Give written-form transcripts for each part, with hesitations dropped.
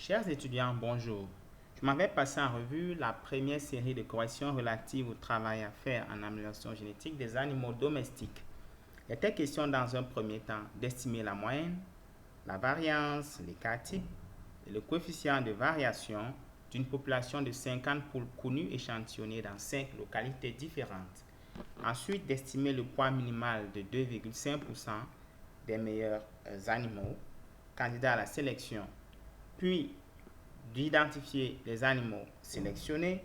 Chers étudiants, bonjour. Je m'avais passé en revue la première série de corrections relatives au travail à faire en amélioration génétique des animaux domestiques. Il était question dans un premier temps d'estimer la moyenne, la variance, les cas types et le coefficient de variation d'une population de 50 poules connues échantillonnées dans 5 localités différentes. Ensuite, d'estimer le poids minimal de 2,5% des meilleurs animaux candidats à la sélection, puis d'identifier les animaux sélectionnés,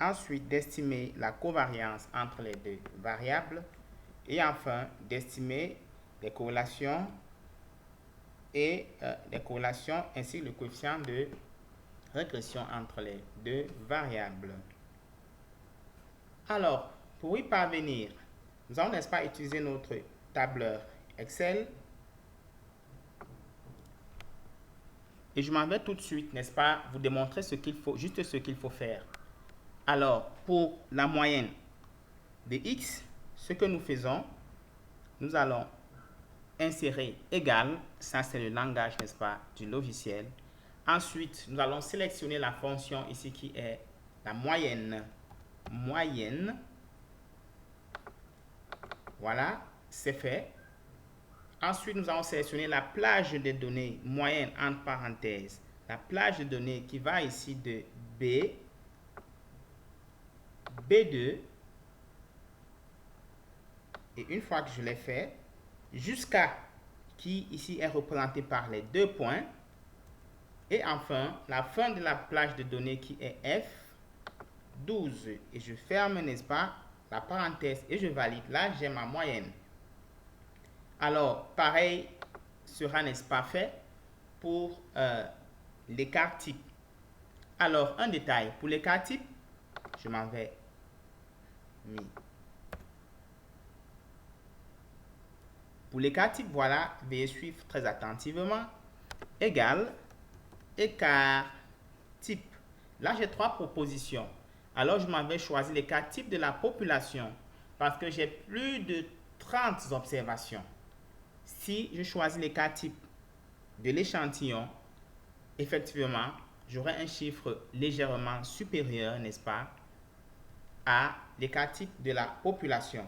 ensuite d'estimer la covariance entre les deux variables et enfin d'estimer les corrélations ainsi que le coefficient de régression entre les deux variables. Alors, pour y parvenir, nous allons, n'est-ce pas, utiliser notre tableur Excel. Et je m'en vais tout de suite, n'est-ce pas, vous démontrer juste ce qu'il faut faire. Alors, pour la moyenne de x, ce que nous faisons, nous allons insérer égal, ça c'est le langage, n'est-ce pas, du logiciel. Ensuite, nous allons sélectionner la fonction ici qui est la moyenne. Moyenne. Voilà, c'est fait. Ensuite, nous allons sélectionner la plage de données moyenne entre parenthèses. La plage de données qui va ici de B, B2. Et une fois que je l'ai fait, jusqu'à qui ici est représenté par les deux points. Et enfin, la fin de la plage de données qui est F12. Et je ferme, n'est-ce pas, la parenthèse et je valide. Là, j'ai ma moyenne. Alors, pareil sera, n'est-ce pas, fait pour l'écart type. Alors, un détail. Pour l'écart type, je m'en vais Pour l'écart type, voilà, veuillez suivre très attentivement. Égal, écart type. Là, j'ai trois propositions. Alors, je m'en vais choisir l'écart type de la population parce que j'ai plus de 30 observations. Si je choisis l'écart type de l'échantillon, effectivement, j'aurai un chiffre légèrement supérieur, n'est-ce pas, à l'écart type de la population.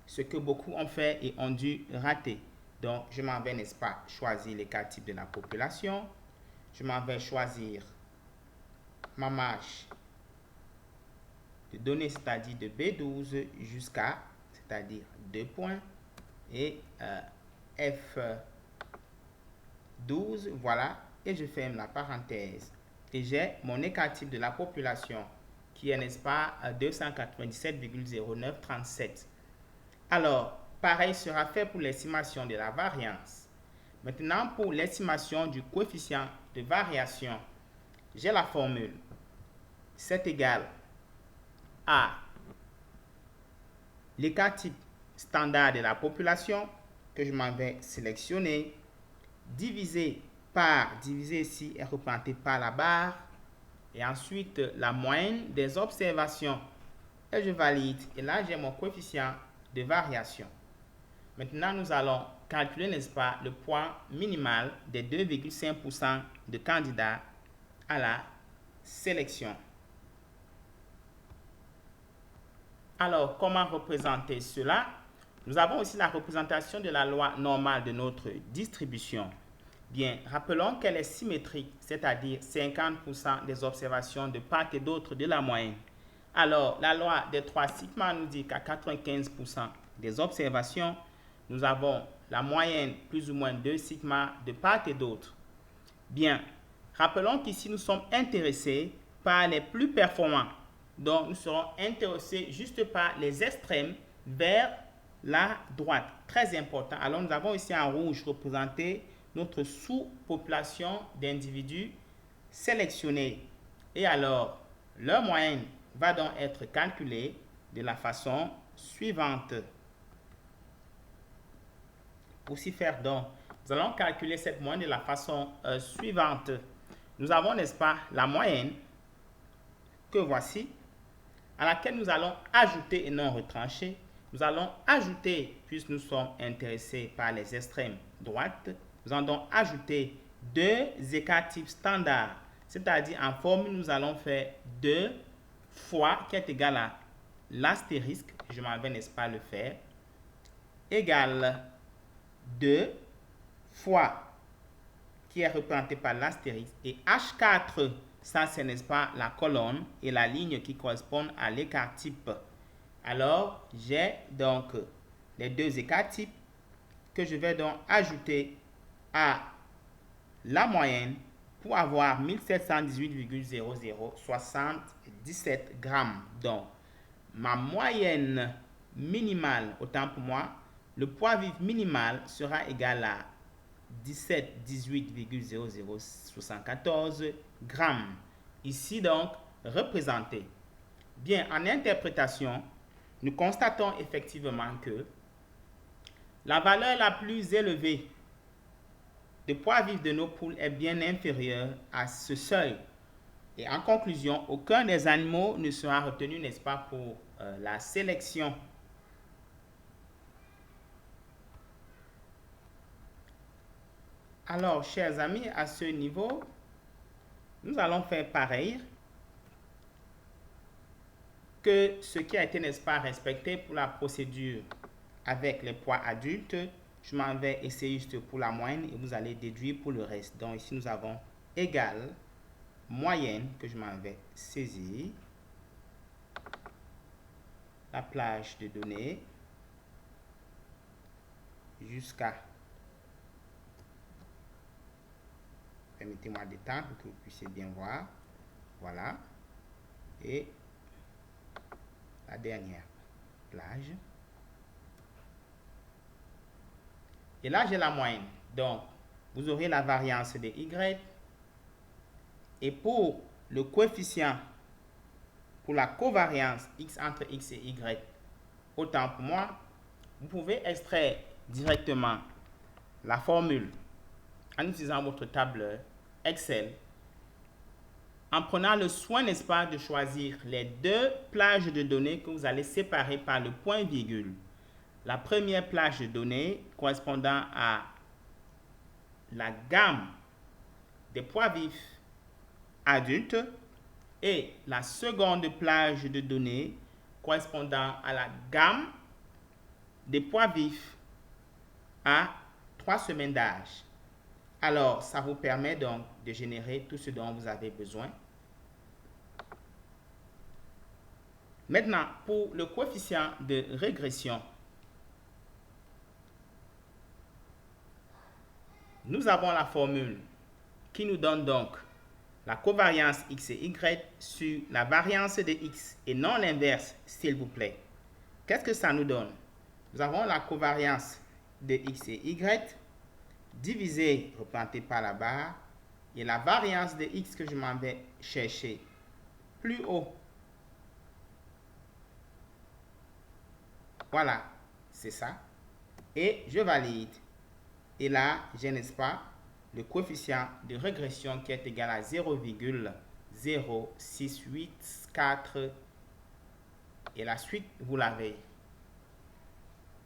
Ce que beaucoup ont fait et ont dû rater. Donc, je m'en vais, n'est-ce pas, choisir l'écart type de la population. Je m'en vais choisir ma marge de données, c'est-à-dire de B12 jusqu'à, c'est-à-dire 2 points, et F12, voilà, et je ferme la parenthèse. Et j'ai mon écart type de la population qui est, n'est-ce pas, 297,0937. Alors, pareil sera fait pour l'estimation de la variance. Maintenant, pour l'estimation du coefficient de variation, j'ai la formule. C'est égal à l'écart type standard de la population que je m'en vais sélectionner, divisé ici est représenté par la barre, et ensuite la moyenne des observations. Et je valide, et là j'ai mon coefficient de variation. Maintenant, nous allons calculer, n'est-ce pas, le poids minimal des 2,5% de candidats à la sélection. Alors, comment représenter cela? Nous avons aussi la représentation de la loi normale de notre distribution. Bien, rappelons qu'elle est symétrique, c'est-à-dire 50% des observations de part et d'autre de la moyenne. Alors, la loi des 3 sigma nous dit qu'à 95% des observations, nous avons la moyenne plus ou moins 2 sigma de part et d'autre. Bien, rappelons qu'ici nous sommes intéressés par les plus performants. Donc, nous serons intéressés juste par les extrêmes vers la droite. Très important. Alors, nous avons ici en rouge représenté notre sous-population d'individus sélectionnés. Et alors, leur moyenne va donc être calculée de la façon suivante. Pour s'y faire donc, nous allons calculer cette moyenne de la façon suivante. Nous avons, n'est-ce pas, la moyenne que voici, à laquelle nous allons ajouter et non retrancher. Nous allons ajouter, puisque nous sommes intéressés par les extrêmes droites, nous allons donc ajouter 2 écarts types standards. C'est-à-dire, en formule, nous allons faire 2 fois, qui est égal à l'astérisque, je m'en vais, n'est-ce pas, le faire, égale 2 fois, qui est représenté par l'astérisque, et H4, ça c'est, n'est-ce pas, la colonne et la ligne qui correspondent à l'écart type. Alors, j'ai donc les deux écarts types que je vais donc ajouter à la moyenne pour avoir 1718,0077 grammes. Donc, ma moyenne minimale, autant pour moi, le poids vif minimal sera égal à 1718,0074 grammes. Ici donc, représenté. Bien, en interprétation, nous constatons effectivement que la valeur la plus élevée de poids vif de nos poules est bien inférieure à ce seuil. Et en conclusion, aucun des animaux ne sera retenu, n'est-ce pas, pour la sélection. Alors, chers amis, à ce niveau, nous allons faire pareil que ce qui a été, n'est-ce pas, respecté pour la procédure avec les poids adultes. Je m'en vais essayer juste pour la moyenne et vous allez déduire pour le reste. Donc ici, nous avons égal moyenne que je m'en vais saisir. La plage de données jusqu'à, permettez-moi d'étendre pour que vous puissiez bien voir. Voilà. Et la dernière plage. Et là, j'ai la moyenne. Donc, vous aurez la variance de Y. Et pour le coefficient, pour la covariance X entre X et Y, autant pour moi, vous pouvez extraire directement la formule en utilisant votre tableur Excel, en prenant le soin, n'est-ce pas, de choisir les deux plages de données que vous allez séparer par le point-virgule. La première plage de données correspondant à la gamme des poids vifs adultes et la seconde plage de données correspondant à la gamme des poids vifs à 3 semaines d'âge. Alors, ça vous permet donc de générer tout ce dont vous avez besoin. Maintenant, pour le coefficient de régression, nous avons la formule qui nous donne donc la covariance X et Y sur la variance de X et non l'inverse, s'il vous plaît. Qu'est-ce que ça nous donne? Nous avons la covariance de X et Y divisé, représenté par la barre, et la variance de X que je m'en vais chercher plus haut. Voilà, c'est ça. Et je valide. Et là, j'ai, n'est-ce pas, le coefficient de régression qui est égal à 0,0684. Et la suite, vous l'avez.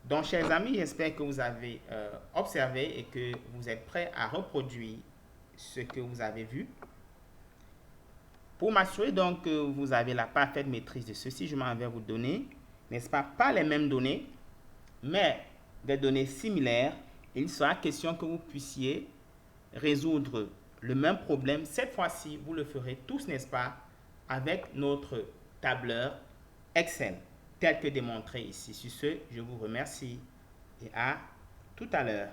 Donc, chers amis, j'espère que vous avez observé et que vous êtes prêts à reproduire ce que vous avez vu. Pour m'assurer donc que vous avez la parfaite maîtrise de ceci, je m'en vais vous donner, n'est-ce pas les mêmes données, mais des données similaires. Il sera question que vous puissiez résoudre le même problème. Cette fois-ci, vous le ferez tous, n'est-ce pas, avec notre tableur Excel, tel que démontré ici. Sur ce, je vous remercie et à tout à l'heure.